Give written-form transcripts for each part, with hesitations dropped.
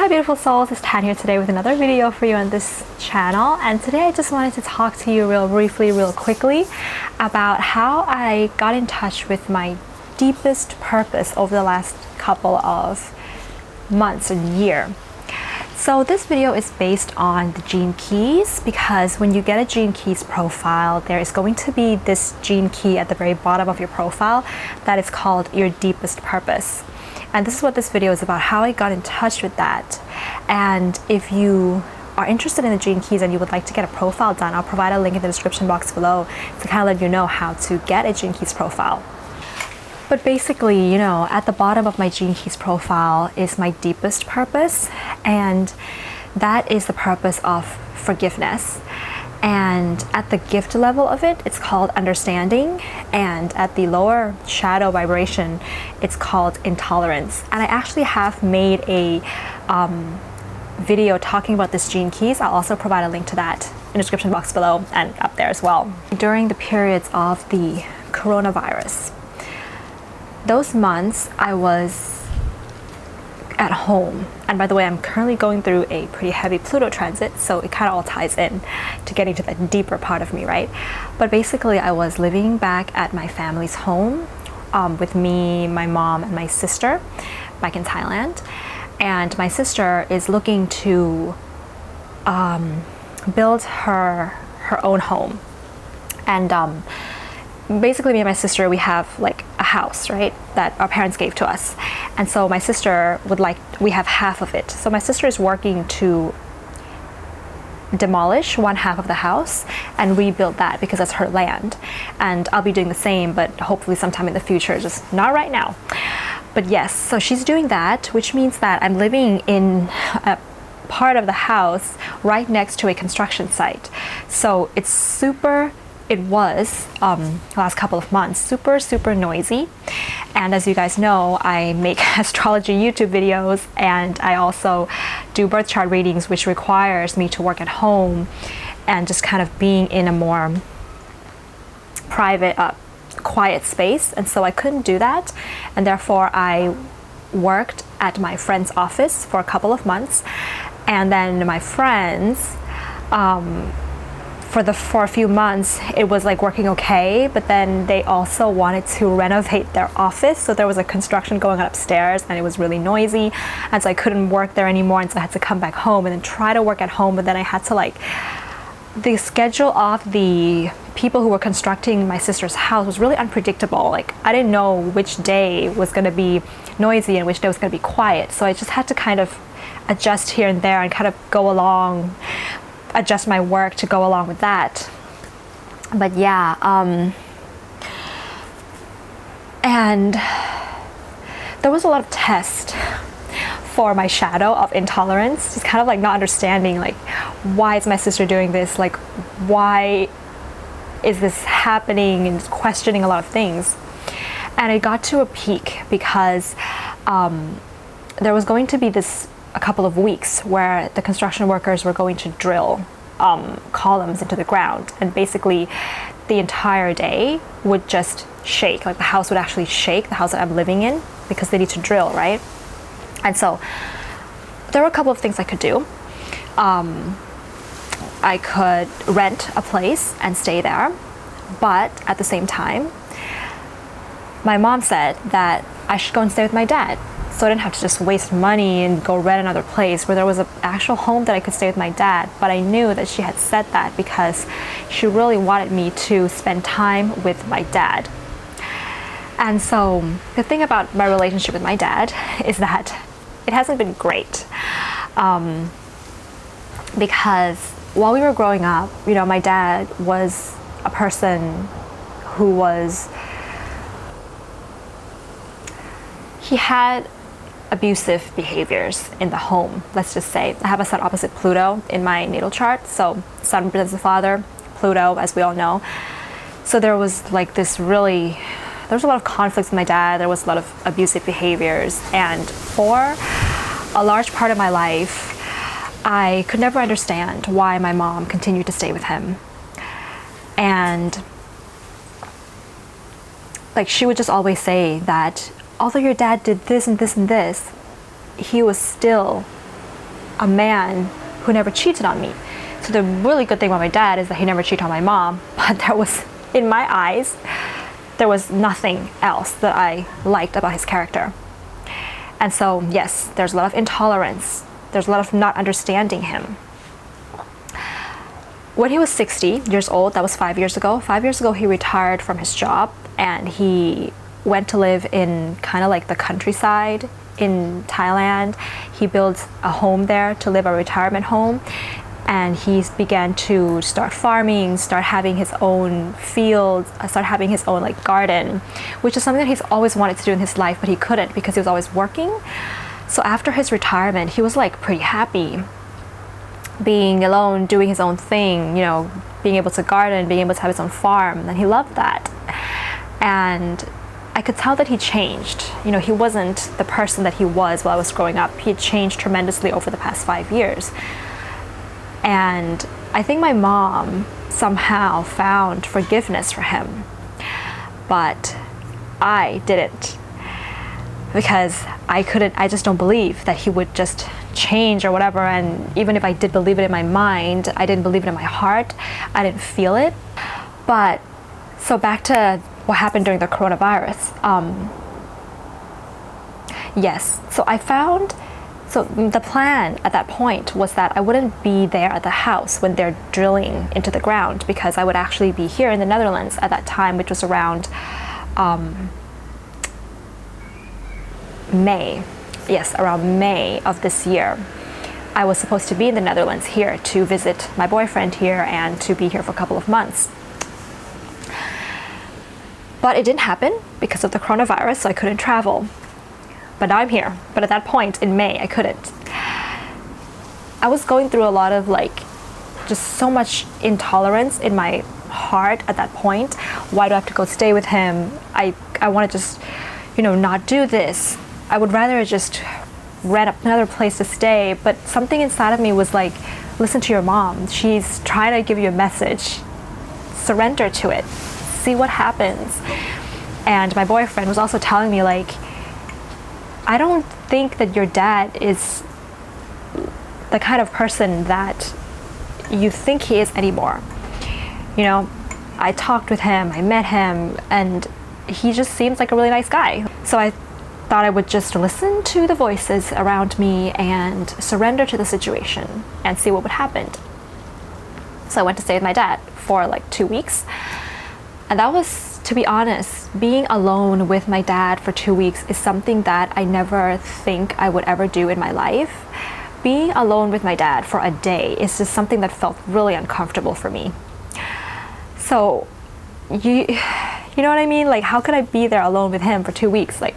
Hi beautiful souls, it's Tan here today with another video for you on this channel, and today I just wanted to talk to you real briefly, real quickly about how I got in touch with my deepest purpose over the last couple of months and year. So this video is based on the gene keys, because when you get a gene keys profile, there is going to be this gene key at the very bottom of your profile that is called your deepest purpose. And this is what this video is about, how I got in touch with that. And if you are interested in the gene keys and you would like to get a profile done, I'll provide a link in the description box below to kind of let you know how to get a gene keys profile. But basically, at the bottom of my gene keys profile is my deepest purpose, and that is the purpose of forgiveness. And at the gift level of it, it's called understanding, and at the lower shadow vibration, it's called intolerance. And I actually have made a video talking about this gene keys. I'll also provide a link to that in the description box below and up there as well. During the periods of the coronavirus, those months I was at home, and by the way, I'm currently going through a pretty heavy Pluto transit, so it kind of all ties in to getting to that deeper part of me, right? But basically, I was living back at my family's home with me, my mom, and my sister back in Thailand. And my sister is looking to build her own home. And basically, me and my sister, we have like a house, right, that our parents gave to us. And so my sister we have half of it. So my sister is working to demolish one half of the house and rebuild that, because that's her land. And I'll be doing the same, but hopefully sometime in the future, just not right now. But yes, so she's doing that, which means that I'm living in a part of the house right next to a construction site. So it was last couple of months super noisy. And as you guys know, I make astrology YouTube videos, and I also do birth chart readings, which requires me to work at home and just kind of being in a more private, quiet space. And so I couldn't do that, and therefore I worked at my friend's office for a couple of months. And then my friends, for a few months, it was like working okay, but then they also wanted to renovate their office. So there was a construction going on upstairs, and it was really noisy. And so I couldn't work there anymore. And so I had to come back home and then try to work at home. But then I had to the schedule of the people who were constructing my sister's house was really unpredictable. Like, I didn't know which day was going to be noisy and which day was going to be quiet. So I just had to kind of adjust here and there and kind of go along, adjust my work to go along with that. But yeah, and there was a lot of test for my shadow of intolerance, just kind of like not understanding, like, why is my sister doing this, like, why is this happening, and just questioning a lot of things. And it got to a peak because there was going to be a couple of weeks where the construction workers were going to drill columns into the ground, and basically the entire day would just shake. Like, the house would actually shake, the house that I'm living in, because they need to drill, right? And so there were a couple of things I could do. I could rent a place and stay there, but at the same time, my mom said that I should go and stay with my dad, so I didn't have to just waste money and go rent another place where there was an actual home that I could stay with my dad. But I knew that she had said that because she really wanted me to spend time with my dad. And so the thing about my relationship with my dad is that it hasn't been great. Because while we were growing up, my dad was a person who he had abusive behaviors in the home, let's just say. I have a sun opposite Pluto in my natal chart, so sun represents the father, Pluto, as we all know. So there was there was a lot of conflicts with my dad. There was a lot of abusive behaviors, and for a large part of my life, I could never understand why my mom continued to stay with him. And she would just always say that although your dad did this and this and this, he was still a man who never cheated on me. So the really good thing about my dad is that he never cheated on my mom, but there was, in my eyes, there was nothing else that I liked about his character. And so, yes, there's a lot of intolerance. There's a lot of not understanding him. When he was 60 years old, that was 5 years ago. 5 years ago, he retired from his job and he went to live in kind of like the countryside in Thailand. He built a home there to live, a retirement home. And he began to start farming, start having his own fields, start having his own like garden, which is something that he's always wanted to do in his life, but he couldn't because he was always working. So after his retirement, he was like pretty happy being alone, doing his own thing, you know, being able to garden, being able to have his own farm, and he loved that. And I could tell that he changed. You know, he wasn't the person that he was while I was growing up. He had changed tremendously over the past 5 years. And I think my mom somehow found forgiveness for him, but I didn't, because I just don't believe that he would just change or whatever. And even if I did believe it in my mind, I didn't believe it in my heart. I didn't feel it. But so back to what happened during the coronavirus. Yes, so I found, so the plan at that point was that I wouldn't be there at the house when they're drilling into the ground, because I would actually be here in the Netherlands at that time, which was around May. Yes, around May of this year. I was supposed to be in the Netherlands here to visit my boyfriend here and to be here for a couple of months. But it didn't happen because of the coronavirus, so I couldn't travel. But now I'm here. But at that point in May, I couldn't. I was going through a lot of like, just so much intolerance in my heart at that point. Why do I have to go stay with him? I want to just, you know, not do this. I would rather just rent another place to stay. But something inside of me was like, listen to your mom. She's trying to give you a message. Surrender to it. See what happens. And my boyfriend was also telling me like, I don't think that your dad is the kind of person that you think he is anymore. You know, I talked with him, I met him, and he just seems like a really nice guy. So I thought I would just listen to the voices around me and surrender to the situation and see what would happen. So I went to stay with my dad for like 2 weeks. And that was, to be honest, being alone with my dad for 2 weeks is something that I never think I would ever do in my life. Being alone with my dad for a day is just something that felt really uncomfortable for me. So, you know what I mean? Like, how could I be there alone with him for 2 weeks? Like,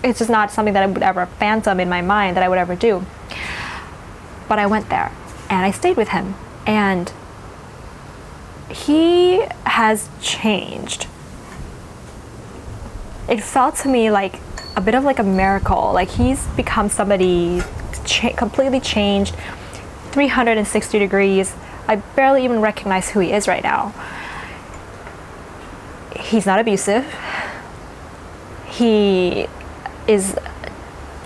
it's just not something that I would ever phantom in my mind that I would ever do. But I went there and I stayed with him, and he has changed. It felt to me like a bit of like a miracle. Like he's become somebody completely changed, 360 degrees. I barely even recognize who he is right now. He's not abusive. He is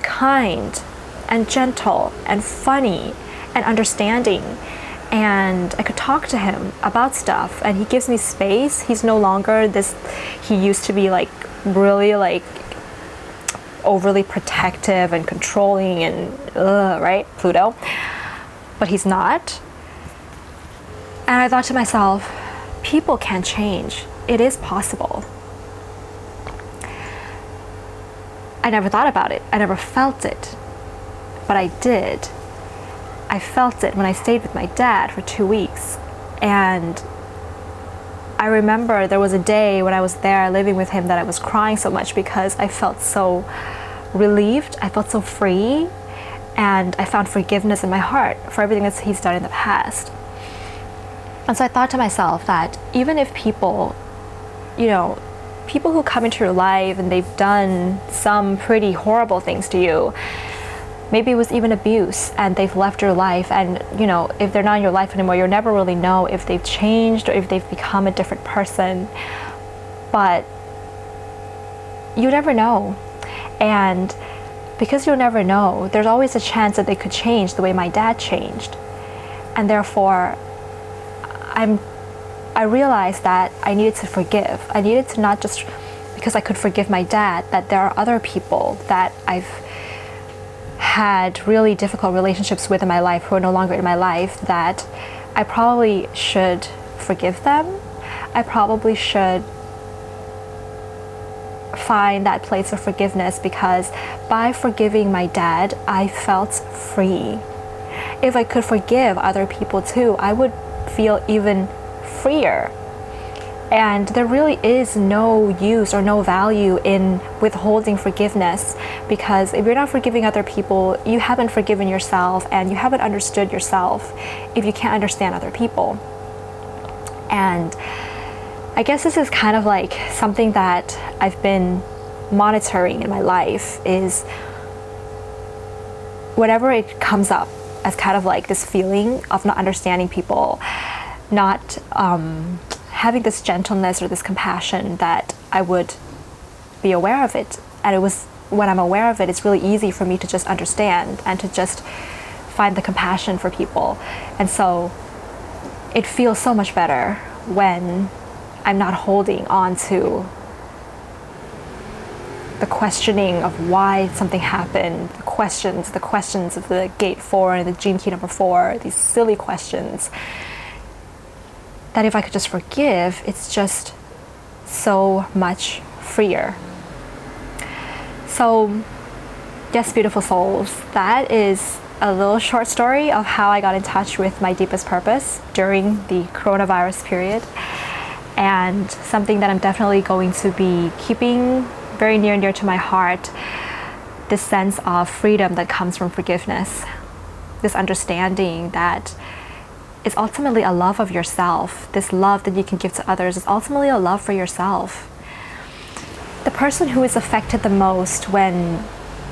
kind and gentle and funny and understanding. And I could talk to him about stuff, and he gives me space. He's no longer this, he used to be like really like overly protective and controlling and right, Pluto, but he's not. And I thought to myself, people can change. It is possible. I never thought about it. I never felt it, but I did. I felt it when I stayed with my dad for 2 weeks. And I remember there was a day when I was there living with him that I was crying so much because I felt so relieved. I felt so free. And I found forgiveness in my heart for everything that he's done in the past. And so I thought to myself that even if people, you know, people who come into your life and they've done some pretty horrible things to you, maybe it was even abuse, and they've left your life, and you know, if they're not in your life anymore, you'll never really know if they've changed or if they've become a different person. But you never know. And because you'll never know. There's always a chance that they could change the way my dad changed. And therefore, I realized that I needed to forgive. I needed to not just, because I could forgive my dad, that there are other people that I've had really difficult relationships with in my life who are no longer in my life, that I probably should forgive them. I probably should find that place of forgiveness, because by forgiving my dad, I felt free. If I could forgive other people too, I would feel even freer. And there really is no use or no value in withholding forgiveness, because if you're not forgiving other people, you haven't forgiven yourself, and you haven't understood yourself if you can't understand other people. And I guess this is kind of like something that I've been monitoring in my life, is whenever it comes up as kind of like this feeling of not understanding people, not having this gentleness or this compassion, that I would be aware of it. And it was when I'm aware of it, it's really easy for me to just understand and to just find the compassion for people. And so it feels so much better when I'm not holding on to the questioning of why something happened, the questions of the gate 4 and the gene key number 4, these silly questions. That if I could just forgive, it's just so much freer. So, yes, beautiful souls, that is a little short story of how I got in touch with my deepest purpose during the coronavirus period, and something that I'm definitely going to be keeping very near and dear to my heart, this sense of freedom that comes from forgiveness, this understanding that it's ultimately a love of yourself. This love that you can give to others is ultimately a love for yourself. The person who is affected the most when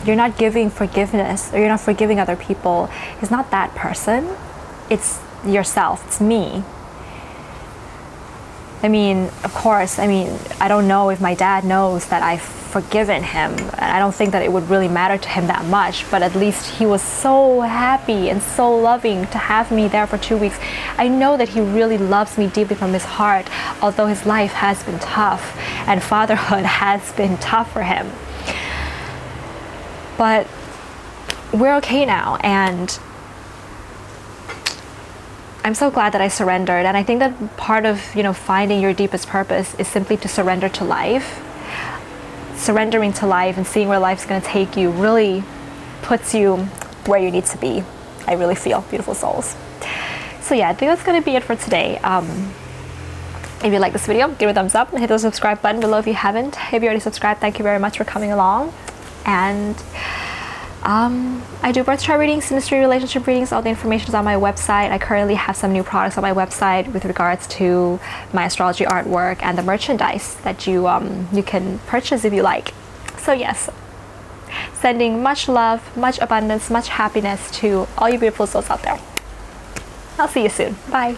you're not giving forgiveness or you're not forgiving other people is not that person. It's yourself. It's me. I mean, of course, I don't know if my dad knows that I've forgiven him. I don't think that it would really matter to him that much, but at least he was so happy and so loving to have me there for 2 weeks. I know that he really loves me deeply from his heart, although his life has been tough and fatherhood has been tough for him. But we're okay now, and I'm so glad that I surrendered. And I think that part of, finding your deepest purpose is simply to surrender to life. Surrendering to life and seeing where life's going to take you really puts you where you need to be. I really feel, beautiful souls. So yeah, I think that's going to be it for today. If you like this video, give it a thumbs up and hit the subscribe button below if you haven't. If you already subscribed, thank you very much for coming along. And I do birth chart readings, synastry relationship readings. All the information is on my website. I currently have some new products on my website with regards to my astrology artwork and the merchandise that you can purchase if you like. So yes, sending much love, much abundance, much happiness to all you beautiful souls out there. I'll see you soon. Bye.